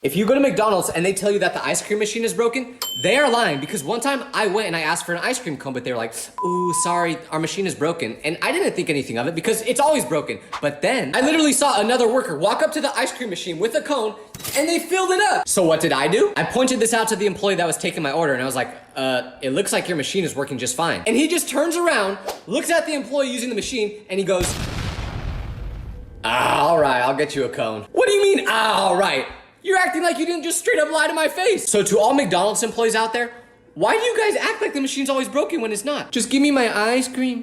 If you go to McDonald's and they tell you that the ice cream machine is broken, they are lying, because one time I went and I asked for an ice cream cone, but they were like, ooh, sorry, our machine is broken. And I didn't think anything of it because it's always broken. But then I literally saw another worker walk up to the ice cream machine with a cone and they filled it up. So what did I do? I pointed this out to the employee that was taking my order and I was like, it looks like your machine is working just fine. And he just turns around, looks at the employee using the machine, and he goes, all right, I'll get you a cone. What do you mean, all right? You're acting like you didn't just straight up lie to my face. So to all McDonald's employees out there, why do you guys act like the machine's always broken when it's not? Just give me my ice cream.